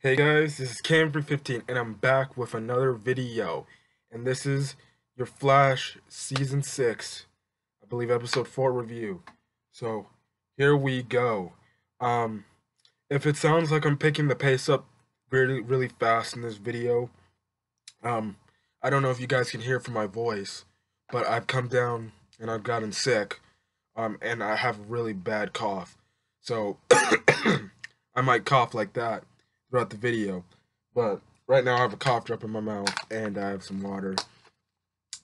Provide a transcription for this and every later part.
Hey guys, this is Cam315 and I'm back with another video. And this is your Flash Season 6, I believe episode 4 review. So, here we go. Um, if it sounds like I'm picking the pace up really fast in this video, um, I don't know if you guys can hear from my voice, but I've come down and I've gotten sick, and I have a really bad cough. So, I might cough like that throughout the video. But right now I have a cough drop in my mouth and I have some water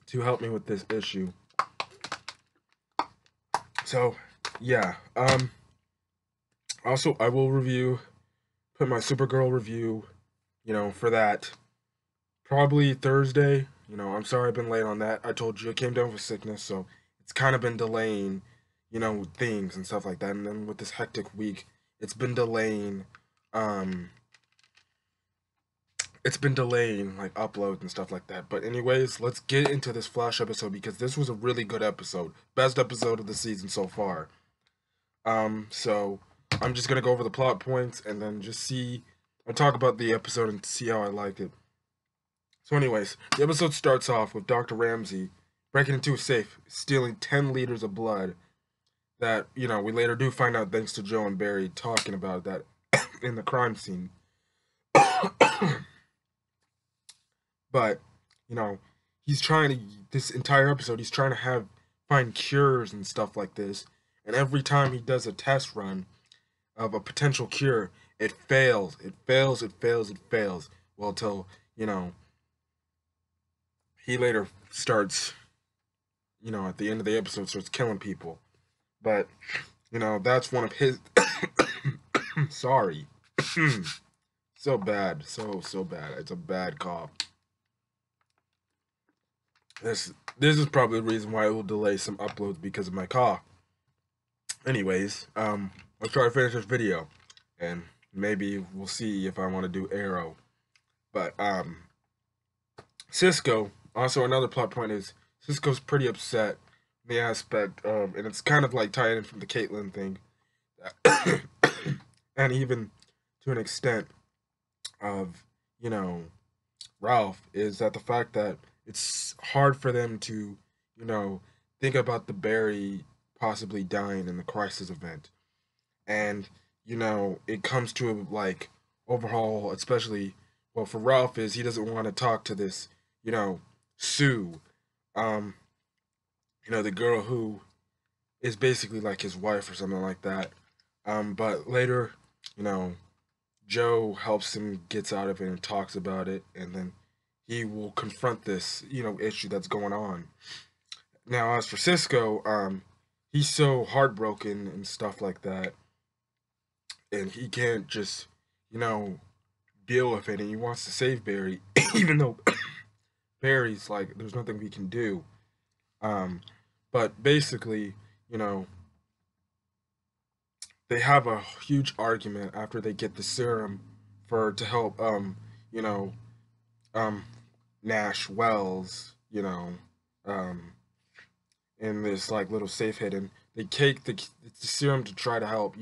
to help me with this issue. So, yeah. Also, I will put my Supergirl review, for that probably Thursday. I'm sorry I've been late on that. I told you I came down with sickness, so it's kind of been delaying, things and stuff like that. And then with this hectic week, it's been delaying, um, like uploads and stuff like that. But anyways, let's get into this Flash episode because this was a really good episode. Best episode of the season so far. So I'm just gonna go over the plot points and then I'll talk about the episode and see how I like it. So anyways, the episode starts off with Dr. Ramsey breaking into a safe, stealing 10 liters of blood that, we later do find out thanks to Joe and Barry talking about that in the crime scene. But, he's trying to, this entire episode, he's trying to find cures and stuff like this. And every time he does a test run of a potential cure, it fails. It fails, it fails, it fails. Well, till, he later starts, at the end of the episode, starts killing people. But, that's one of his, sorry. So bad, so bad. It's a bad cough. This is probably the reason why it will delay some uploads because of my cough. Anyways, let's try to finish this video, and maybe we'll see if I want to do Arrow. But Cisco. Also, another plot point is Cisco's pretty upset in the aspect of, and it's kind of like tied in from the Caitlyn thing, and even to an extent of Ralph, is that the fact that it's hard for them to, think about the Barry possibly dying in the crisis event. And, it comes to like overhaul, especially, well, for Ralph is he doesn't want to talk to this, Sue, um, the girl who is basically like his wife or something like that. But later, you know, Joe helps him, gets out of it and talks about it, and then he will confront this, issue that's going on. Now, as for Cisco, he's so heartbroken and stuff like that, and he can't just, you know, deal with it, and he wants to save Barry, even though Barry's like, there's nothing we can do. Um, but basically, you know, they have a huge argument after they get the serum to help, you know, um, Nash Wells, um, in this like little safe hidden. They take the serum to try to help,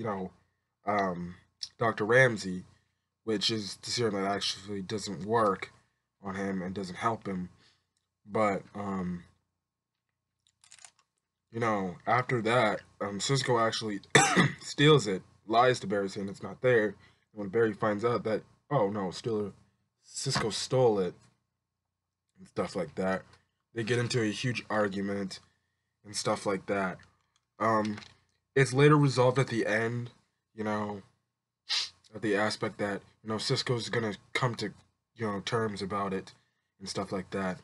um, Dr. Ramsey, which is the serum that actually doesn't work on him and doesn't help him. But after that, Cisco actually steals it, lies to Barry saying it's not there. And when Barry finds out that, oh no, Cisco stole it and stuff like that, they get into a huge argument and stuff like that. Um, it's later resolved at the end, you know, at the aspect that, Cisco's gonna come to, terms about it and stuff like that.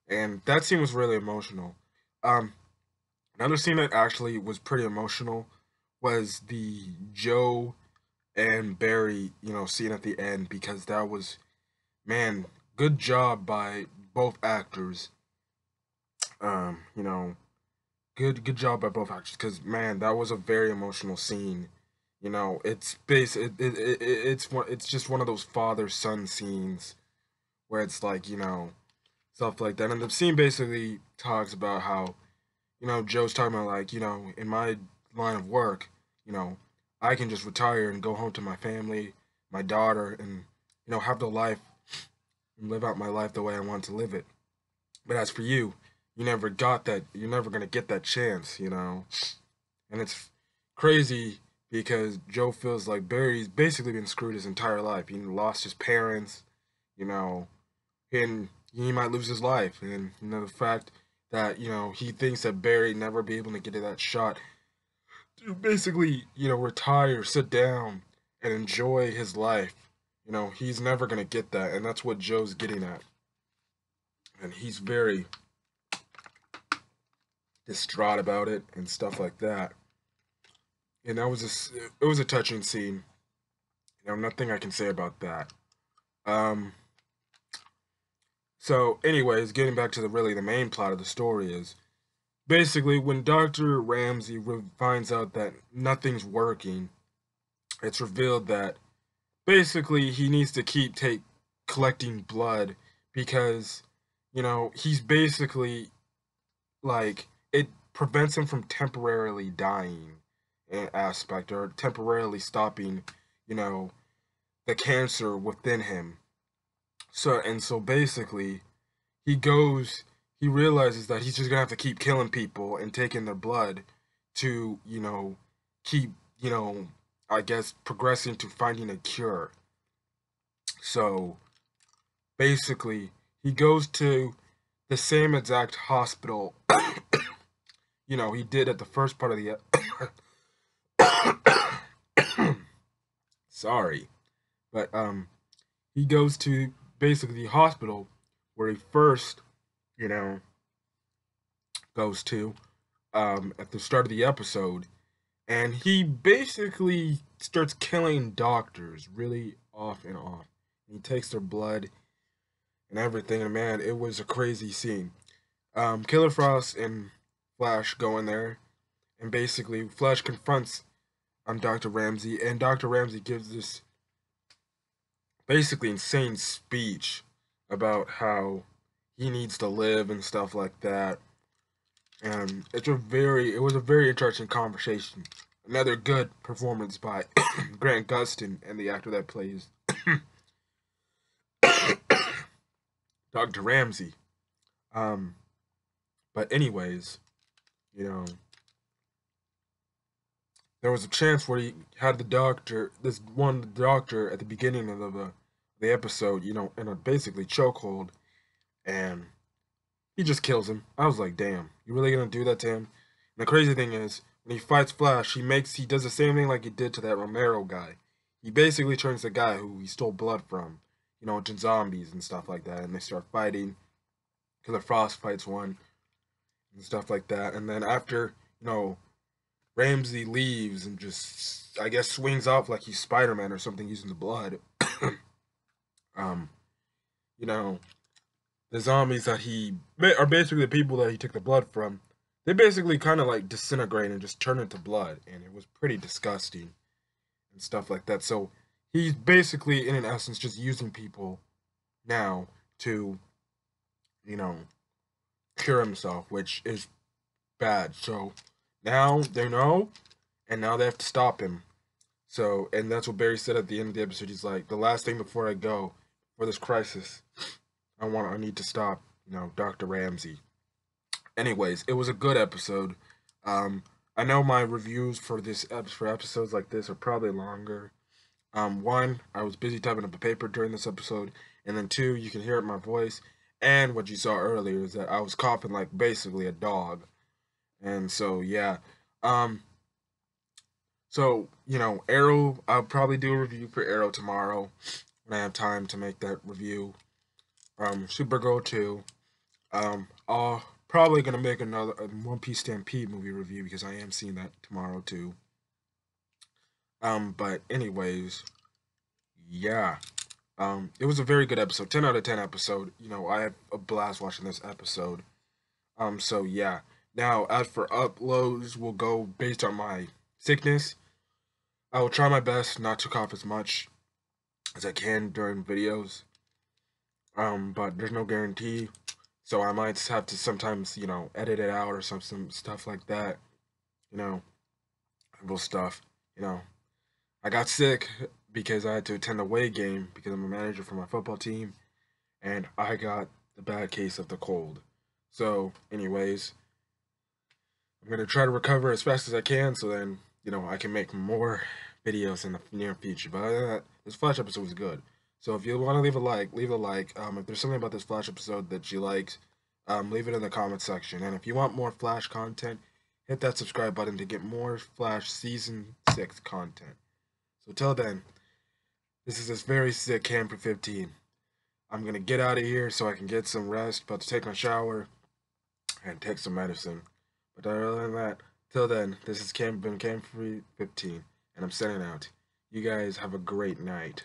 And that scene was really emotional. Um, Another scene that actually was pretty emotional was the Joe and Barry, scene at the end, because that was, man, good job by both actors. You know, good job by both actors, because man, that was a very emotional scene. It's just one of those father son scenes where it's like, stuff like that. And the scene basically talks about how, Joe's talking about like, in my line of work, I can just retire and go home to my family, my daughter, and have the life and live out my life the way I want to live it. But as for you, you never got that. You're never gonna get that chance. And it's crazy because Joe feels like Barry's basically been screwed his entire life. He lost his parents, you know, and he might lose his life. And the fact that he thinks that Barry never be able to get to that shot to basically retire, sit down, and enjoy his life. He's never gonna get that, and that's what Joe's getting at. And he's very distraught about it and stuff like that. And it was a touching scene. Nothing I can say about that. Um, so, anyways, getting back to the main plot of the story is basically when Dr. Ramsey finds out that nothing's working, it's revealed that basically he needs to keep collecting blood because he's basically like it prevents him from temporarily dying aspect or temporarily stopping you know the cancer within him. So basically he realizes that he's just gonna have to keep killing people and taking their blood to keep I guess progressing to finding a cure. So basically he goes to the same exact hospital he did at the first part of the sorry, but he goes to basically the hospital where he first you know goes to at the start of the episode, and he basically starts killing doctors really off and on. He takes their blood and everything, and man, it was a crazy scene. Killer Frost and Flash go in there, and basically Flash confronts Dr. Ramsey, and Dr. Ramsey gives this basically insane speech about how he needs to live and stuff like that. And it was a very interesting conversation. Another good performance by Grant Gustin and the actor that plays Dr. Ramsey. Um, but anyways, you know, there was a chance where he had this one doctor at the beginning of the episode, in a basically chokehold, and he just kills him. I was like, damn, you really gonna do that to him? And the crazy thing is, when he fights Flash, he does the same thing like he did to that Romero guy. He basically turns the guy who he stole blood from, into zombies and stuff like that, and they start fighting. Killer Frost fights one and stuff like that, and then after Ramsey leaves and just I guess swings off like he's Spider-Man or something using the blood. um, you know, the zombies that he are basically the people that he took the blood from. They basically kind of like disintegrate and just turn into blood, and it was pretty disgusting and stuff like that. So he's basically, in essence, just using people now to, you know, cure himself, which is bad. So now they know, and now they have to stop him. So, and that's what Barry said at the end of the episode. He's like, the last thing before I go, for this crisis, I need to stop, Dr. Ramsey. Anyways, it was a good episode. I know my reviews for episodes like this are probably longer. One, I was busy typing up a paper during this episode, and then two, you can hear it in my voice, and what you saw earlier is that I was coughing like basically a dog, and so yeah. So Arrow, I'll probably do a review for Arrow tomorrow when I have time to make that review. Supergirl 2. I'll probably gonna make another One Piece Stampede movie review because I am seeing that tomorrow too. But anyways, yeah. It was a very good episode. 10 out of 10 episode. I had a blast watching this episode. So yeah. Now, as for uploads, will go based on my sickness. I will try my best not to cough as much as I can during videos. But there's no guarantee. So I might have to sometimes, edit it out or some stuff like that. Little stuff. I got sick because I had to attend a away game because I'm a manager for my football team, and I got the bad case of the cold. So, anyways, I'm gonna try to recover as fast as I can, so then I can make more videos in the near future. But other than that, this Flash episode was good. So if you want to leave a like, leave a like. If there's something about this Flash episode that you liked, leave it in the comment section. And if you want more Flash content, hit that subscribe button to get more Flash Season 6 content. So till then, this is this very sick Camper 15. I'm gonna get out of here so I can get some rest. About to take my shower and take some medicine. But other than that, till then, this has been Camper 15, and I'm signing out. You guys have a great night.